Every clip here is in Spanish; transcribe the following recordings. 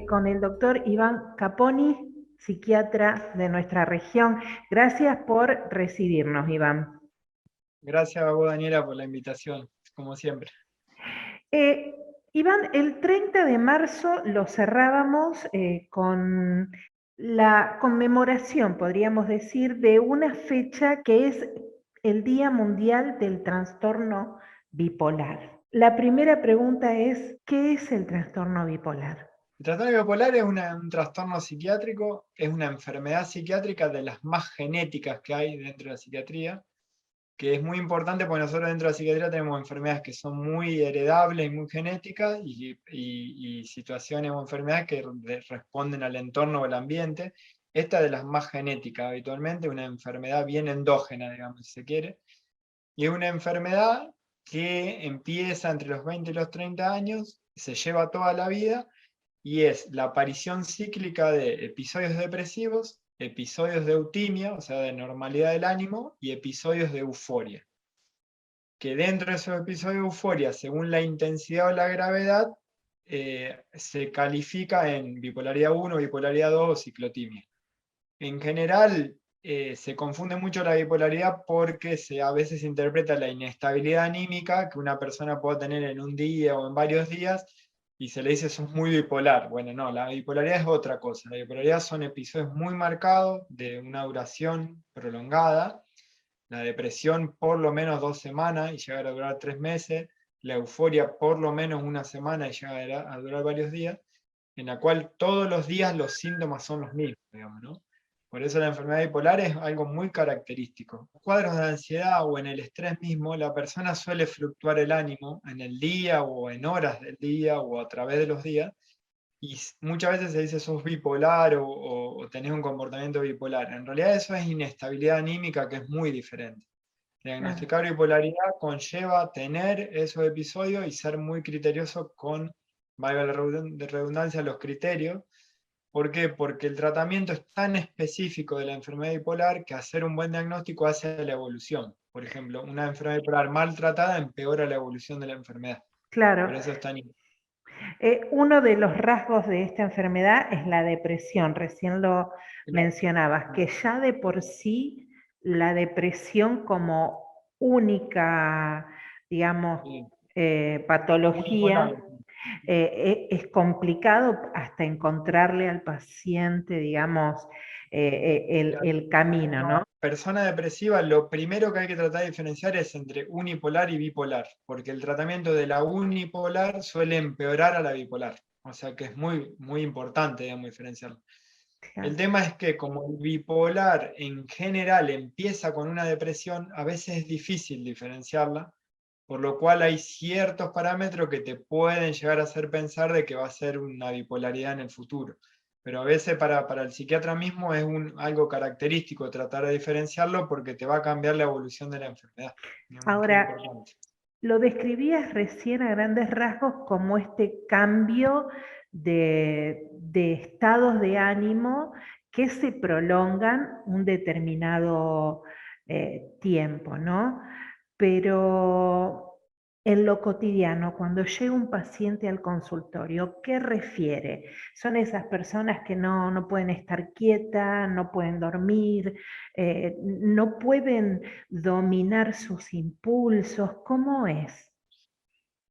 con el doctor Iván Caponi, psiquiatra de nuestra región. Gracias por recibirnos, Iván. Gracias a vos, Daniela, por la invitación, como siempre. Eh, Iván, el 30 de marzo lo cerrábamos con la conmemoración, podríamos decir, de una fecha que es el Día Mundial del Trastorno Bipolar. La primera pregunta es, ¿qué es el trastorno bipolar? El trastorno bipolar es un trastorno psiquiátrico, es una enfermedad psiquiátrica de las más genéticas que hay dentro de la psiquiatría, que es muy importante porque nosotros dentro de la psiquiatría tenemos enfermedades que son muy heredables y muy genéticas y situaciones o enfermedades que responden al entorno o al ambiente. Esta es de las más genéticas habitualmente, una enfermedad bien endógena, digamos, si se quiere, y es una enfermedad que empieza entre los 20 y los 30 años, se lleva toda la vida, y es la aparición cíclica de episodios depresivos, episodios de eutimia, o sea, de normalidad del ánimo, y episodios de euforia. Que dentro de esos episodios de euforia, según la intensidad o la gravedad, se califica en bipolaridad 1, bipolaridad 2 o ciclotimia. En general, se confunde mucho la bipolaridad porque a veces se interpreta la inestabilidad anímica que una persona puede tener en un día o en varios días y se le dice sos muy bipolar. Bueno, no, la bipolaridad es otra cosa. La bipolaridad son episodios muy marcados de una duración prolongada. La depresión por lo menos 2 semanas y llegar a durar 3 meses. La euforia por lo menos una semana y llegar a durar varios días, en la cual todos los días los síntomas son los mismos, digamos, ¿no? Por eso la enfermedad bipolar es algo muy característico. En cuadros de ansiedad o en el estrés mismo, la persona suele fluctuar el ánimo en el día o en horas del día o a través de los días, y muchas veces se dice sos bipolar o tenés un comportamiento bipolar. En realidad eso es inestabilidad anímica, que es muy diferente. Diagnosticar bipolaridad conlleva tener esos episodios y ser muy criterioso con, valga la redundancia, los criterios. ¿Por qué? Porque el tratamiento es tan específico de la enfermedad bipolar que hacer un buen diagnóstico hace la evolución. Por ejemplo, una enfermedad bipolar mal tratada empeora la evolución de la enfermedad. Claro. Por eso es tan importante. Uno de los rasgos de esta enfermedad es la depresión, recién lo mencionabas, que ya de por sí la depresión como única, digamos, patología, es complicado hasta encontrarle al paciente, digamos, el camino, ¿no? Persona depresiva, lo primero que hay que tratar de diferenciar es entre unipolar y bipolar, porque el tratamiento de la unipolar suele empeorar a la bipolar. O sea que es muy, muy importante, digamos, diferenciarlo. El tema es que como el bipolar en general empieza con una depresión, a veces es difícil diferenciarla, por lo cual hay ciertos parámetros que te pueden llegar a hacer pensar de que va a ser una bipolaridad en el futuro. Pero a veces para el psiquiatra mismo es algo característico tratar de diferenciarlo porque te va a cambiar la evolución de la enfermedad. Ahora, lo describías recién a grandes rasgos como este cambio de estados de ánimo que se prolongan un determinado tiempo, ¿no? Pero en lo cotidiano, cuando llega un paciente al consultorio, ¿qué refiere? Son esas personas que no pueden estar quietas, no pueden dormir, no pueden dominar sus impulsos. ¿Cómo es?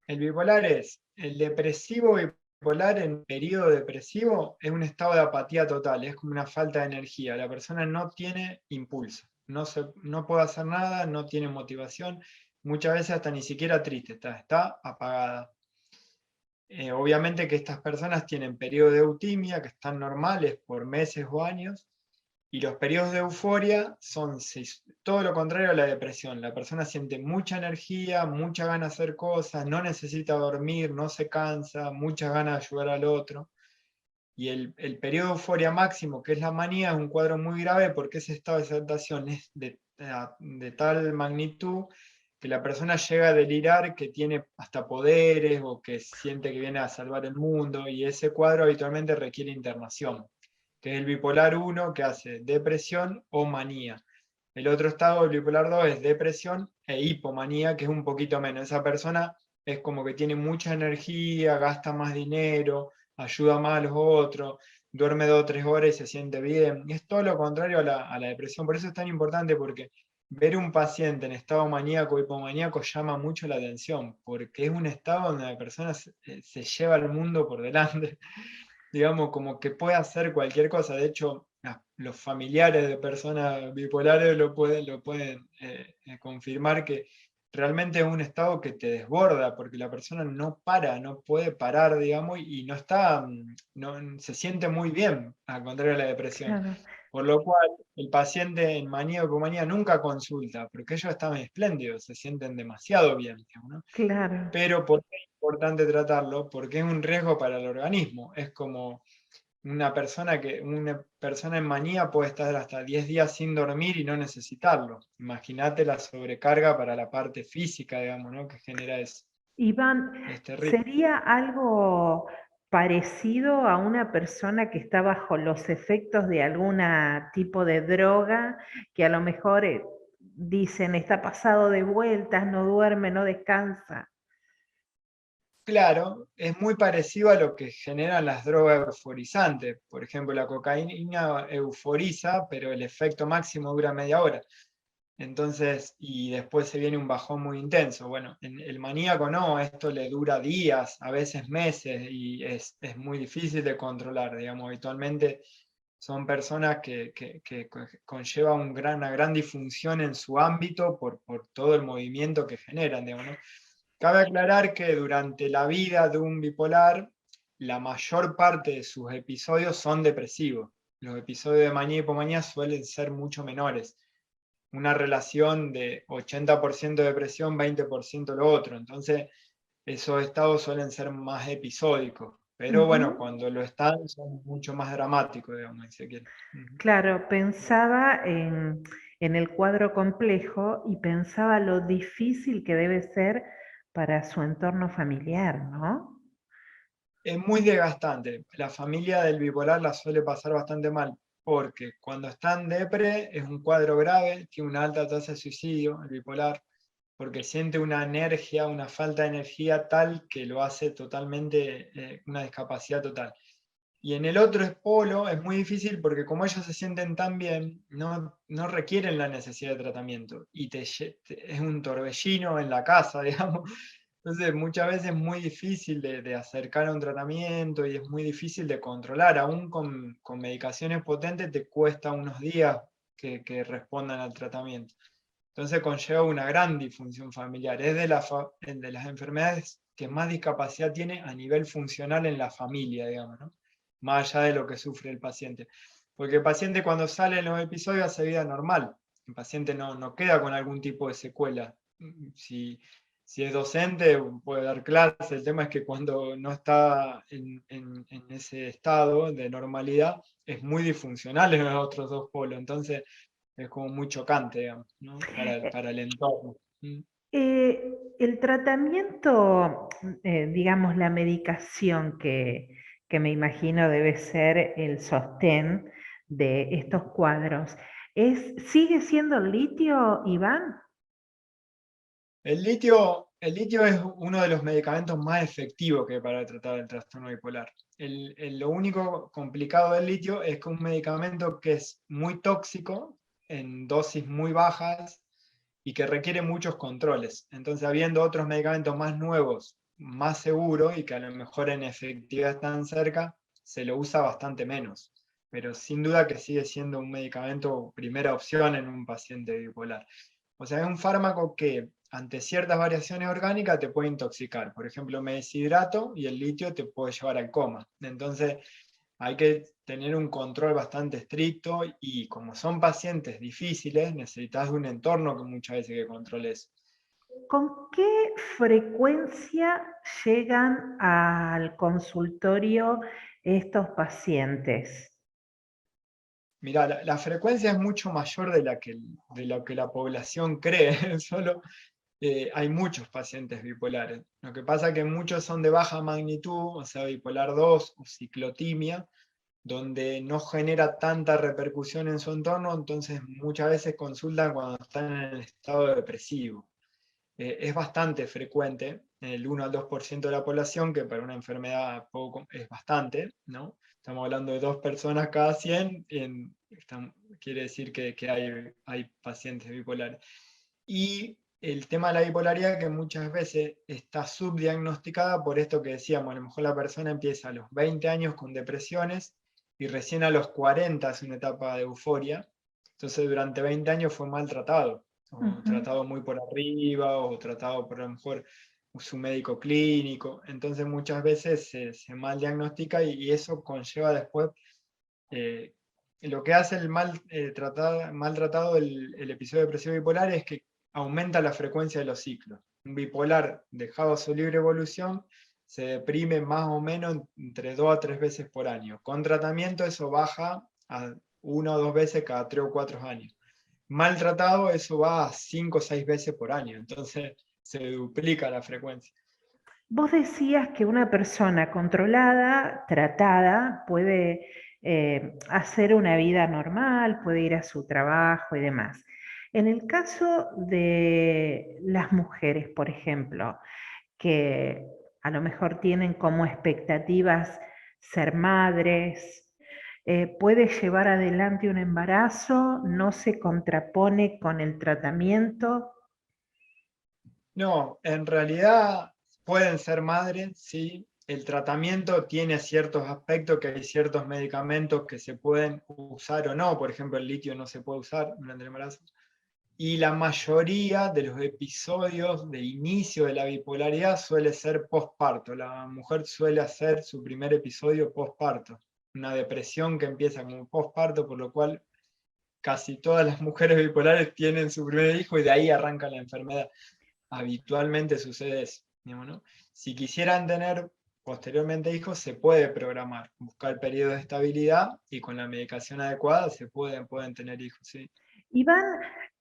El bipolar es el depresivo bipolar en periodo depresivo, es un estado de apatía total, es como una falta de energía. La persona no tiene impulso, no puede hacer nada, no tiene motivación, muchas veces hasta ni siquiera triste, está apagada. Obviamente que estas personas tienen periodos de eutimia que están normales por meses o años, y los periodos de euforia son todo lo contrario a la depresión. La persona siente mucha energía, mucha ganas de hacer cosas, no necesita dormir, no se cansa, muchas ganas de ayudar al otro. Y el periodo de euforia máximo, que es la manía, es un cuadro muy grave porque ese estado de exaltación es de tal magnitud que la persona llega a delirar que tiene hasta poderes o que siente que viene a salvar el mundo, y ese cuadro habitualmente requiere internación, que es el bipolar 1, que hace depresión o manía. El otro estado, el bipolar 2, es depresión e hipomanía, que es un poquito menos. Esa persona es como que tiene mucha energía, gasta más dinero, ayuda más a los otros, duerme 2 o 3 horas y se siente bien. Y es todo lo contrario a la depresión. Por eso es tan importante, porque ver un paciente en estado maníaco o hipomaníaco llama mucho la atención, porque es un estado donde la persona se lleva el mundo por delante, digamos, como que puede hacer cualquier cosa. De hecho, los familiares de personas bipolares lo pueden confirmar, que realmente es un estado que te desborda, porque la persona no para, no puede parar, digamos, y no está, no, se siente muy bien, al contrario de la depresión. Claro, Por lo cual, el paciente en manía o hipomanía nunca consulta, porque ellos están espléndidos, se sienten demasiado bien, digamos, ¿no? claro. Pero ¿por qué es importante tratarlo? Porque es un riesgo para el organismo. Es como una persona en manía puede estar hasta 10 días sin dormir y no necesitarlo. Imagínate la sobrecarga para la parte física, digamos, ¿no? Que genera eso. Iván, Es terrible. ¿sería algo parecido a una persona que está bajo los efectos de algún tipo de droga, que a lo mejor dicen está pasado de vueltas, no duerme, no descansa? Claro, es muy parecido a lo que generan las drogas euforizantes. Por ejemplo, la cocaína euforiza, pero el efecto máximo dura media hora. Entonces, y después se viene un bajón muy intenso. Bueno, en el maníaco no, esto le dura días, a veces meses, y es muy difícil de controlar, digamos. Habitualmente son personas que conlleva una gran disfunción en su ámbito por todo el movimiento que generan, digamos, ¿no? Cabe aclarar que durante la vida de un bipolar, la mayor parte de sus episodios son depresivos. Los episodios de manía y hipomanía suelen ser mucho menores, una relación de 80% depresión, 20% lo otro. Entonces, esos estados suelen ser más episódicos. Pero bueno, Ujú. cuando lo están, son mucho más dramáticos, digamos, si se quiere. Ujú. Claro, pensaba en el cuadro complejo y pensaba lo difícil que debe ser para su entorno familiar, ¿no? Es muy desgastante. La familia del bipolar la suele pasar bastante mal, porque cuando están depre es un cuadro grave, tiene una alta tasa de suicidio, el bipolar, porque siente una energía, una falta de energía tal que lo hace totalmente, una discapacidad total. Y en el otro polo es muy difícil, porque como ellos se sienten tan bien, no requieren la necesidad de tratamiento. Y es un torbellino en la casa, digamos. Entonces muchas veces es muy difícil de acercar a un tratamiento, y es muy difícil de controlar. Aún con medicaciones potentes te cuesta unos días que respondan al tratamiento. Entonces conlleva una gran disfunción familiar. Es de las enfermedades que más discapacidad tiene a nivel funcional en la familia, digamos, ¿no? Más allá de lo que sufre el paciente. Porque el paciente, cuando sale en los episodios, hace vida normal. El paciente no queda con algún tipo de secuela. Si es docente, puede dar clases. El tema es que cuando no está en ese estado de normalidad, es muy disfuncional en los otros dos polos. Entonces, es como muy chocante, digamos, ¿no? Para el entorno. Mm. El tratamiento, digamos, la medicación que me imagino debe ser el sostén de estos cuadros, ¿sigue siendo el litio, Iván? El litio es uno de los medicamentos más efectivos que hay para tratar el trastorno bipolar. Lo único complicado del litio es que es un medicamento que es muy tóxico en dosis muy bajas y que requiere muchos controles. Entonces, habiendo otros medicamentos más nuevos, más seguros, y que a lo mejor en efectividad están cerca, se lo usa bastante menos. Pero sin duda que sigue siendo un medicamento primera opción en un paciente bipolar. O sea, es un fármaco que ante ciertas variaciones orgánicas te puede intoxicar. Por ejemplo, me deshidrato y el litio te puede llevar al coma. Entonces, hay que tener un control bastante estricto, y como son pacientes difíciles, necesitas de un entorno que muchas veces que controle eso. ¿Con qué frecuencia llegan al consultorio estos pacientes? Mirá, la frecuencia es mucho mayor de lo que la población cree. Solo hay muchos pacientes bipolares. Lo que pasa es que muchos son de baja magnitud, o sea, bipolar 2 o ciclotimia, donde no genera tanta repercusión en su entorno, entonces muchas veces consultan cuando están en el estado depresivo. Es bastante frecuente, el 1 al 2% de la población, que para una enfermedad es bastante, ¿no? Estamos hablando de 2 personas cada 100, quiere decir que hay pacientes bipolares. Y el tema de la bipolaridad, que muchas veces está subdiagnosticada por esto que decíamos, a lo mejor la persona empieza a los 20 años con depresiones y recién a los 40 es una etapa de euforia, entonces durante 20 años fue maltratado, o tratado muy por arriba, o tratado por a lo mejor su médico clínico, entonces muchas veces se mal diagnostica y eso conlleva después lo que hace el maltratado el episodio depresivo bipolar es que aumenta la frecuencia de los ciclos. Un bipolar dejado a su libre evolución se deprime más o menos entre 2 a 3 veces por año. Con tratamiento eso baja a 1 o 2 veces cada 3 o 4 años. Maltratado eso va a 5 o 6 veces por año, entonces se duplica la frecuencia. Vos decías que una persona controlada, tratada, puede hacer una vida normal, puede ir a su trabajo y demás. En el caso de las mujeres, por ejemplo, que a lo mejor tienen como expectativas ser madres, puede llevar adelante un embarazo, no se contrapone con el tratamiento. No, en realidad pueden ser madres, sí. El tratamiento tiene ciertos aspectos, que hay ciertos medicamentos que se pueden usar o no. Por ejemplo, el litio no se puede usar durante el embarazo. Y la mayoría de los episodios de inicio de la bipolaridad suele ser posparto. La mujer suele hacer su primer episodio posparto. Una depresión que empieza como posparto, por lo cual casi todas las mujeres bipolares tienen su primer hijo y de ahí arranca la enfermedad. Habitualmente sucede eso, digamos, ¿no? Si quisieran tener posteriormente hijos, se puede programar, buscar periodos de estabilidad y con la medicación adecuada pueden tener hijos, sí. Iván,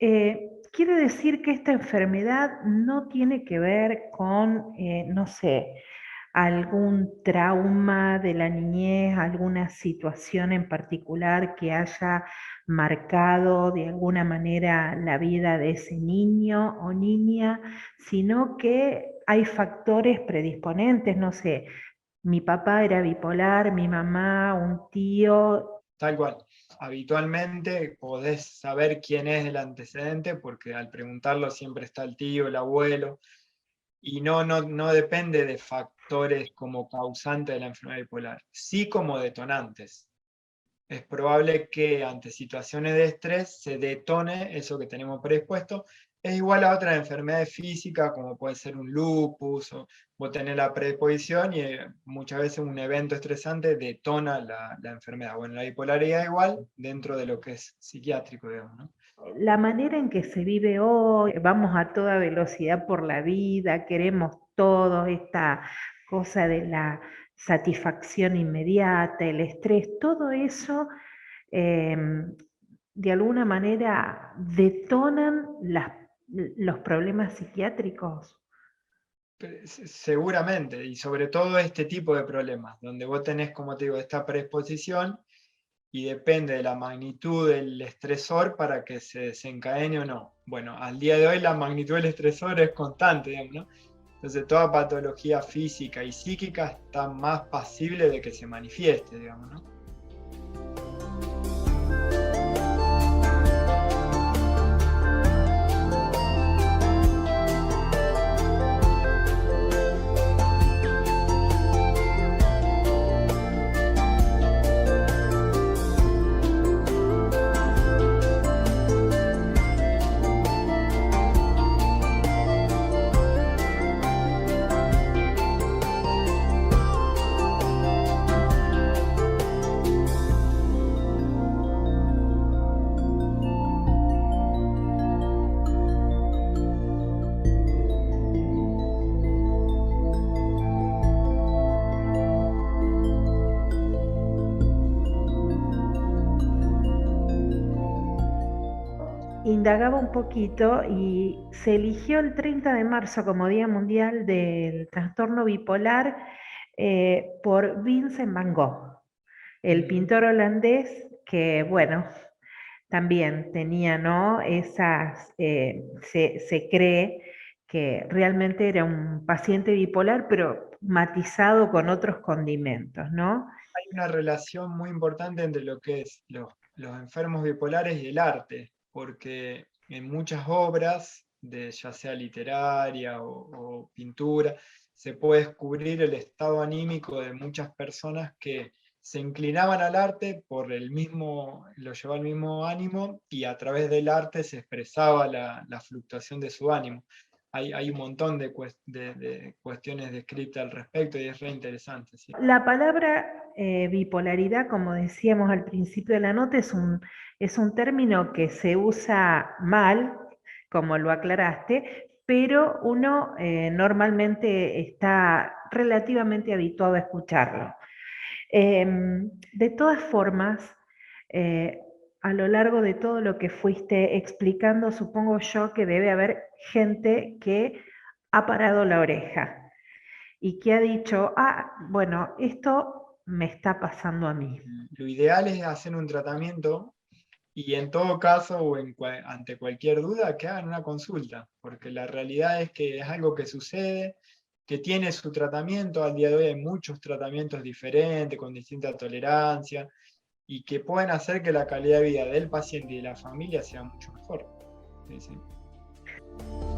quiere decir que esta enfermedad no tiene que ver con, no sé, algún trauma de la niñez, alguna situación en particular que haya marcado de alguna manera la vida de ese niño o niña, sino que hay factores predisponentes, no sé, mi papá era bipolar, mi mamá, un tío. Tal cual. Habitualmente podés saber quién es el antecedente porque al preguntarlo siempre está el tío, el abuelo, y no depende de factores como causante de la enfermedad bipolar, sí como detonantes. Es probable que ante situaciones de estrés se detone eso que tenemos predispuesto. Es igual a otras enfermedades físicas, como puede ser un lupus, o vos tenés la predisposición y muchas veces un evento estresante detona la enfermedad. Bueno, la bipolaridad igual dentro de lo que es psiquiátrico, digamos, ¿no? La manera en que se vive hoy, vamos a toda velocidad por la vida, queremos todo, esta cosa de la satisfacción inmediata, el estrés, todo eso de alguna manera detonan los problemas psiquiátricos. Seguramente, y sobre todo este tipo de problemas, donde vos tenés, como te digo, esta predisposición y depende de la magnitud del estresor para que se desencadene o no. Bueno, al día de hoy la magnitud del estresor es constante, digamos, ¿no? Entonces toda patología física y psíquica está más pasible de que se manifieste, digamos, ¿no? Indagaba un poquito y se eligió el 30 de marzo como Día Mundial del Trastorno Bipolar por Vincent van Gogh, el pintor holandés que, bueno, también tenía, ¿no? Se cree que realmente era un paciente bipolar, pero matizado con otros condimentos, ¿no? Hay una relación muy importante entre lo que es los enfermos bipolares y el arte, porque en muchas obras, ya sea literaria o pintura, se puede descubrir el estado anímico de muchas personas que se inclinaban al arte por lo llevaba el mismo ánimo y a través del arte se expresaba la fluctuación de su ánimo. Hay un montón de cuestiones descritas al respecto y es re interesante. ¿Sí? La palabra bipolaridad, como decíamos al principio de la nota, es un término que se usa mal, como lo aclaraste, pero uno normalmente está relativamente habituado a escucharlo. De todas formas, eh, a lo largo de todo lo que fuiste explicando, supongo yo que debe haber gente que ha parado la oreja y que ha dicho, ah, bueno, esto me está pasando a mí. Lo ideal es hacer un tratamiento y en todo caso o ante cualquier duda que hagan una consulta, porque la realidad es que es algo que sucede, que tiene su tratamiento. Al día de hoy hay muchos tratamientos diferentes, con distinta tolerancia, y que pueden hacer que la calidad de vida del paciente y de la familia sea mucho mejor. Sí, sí.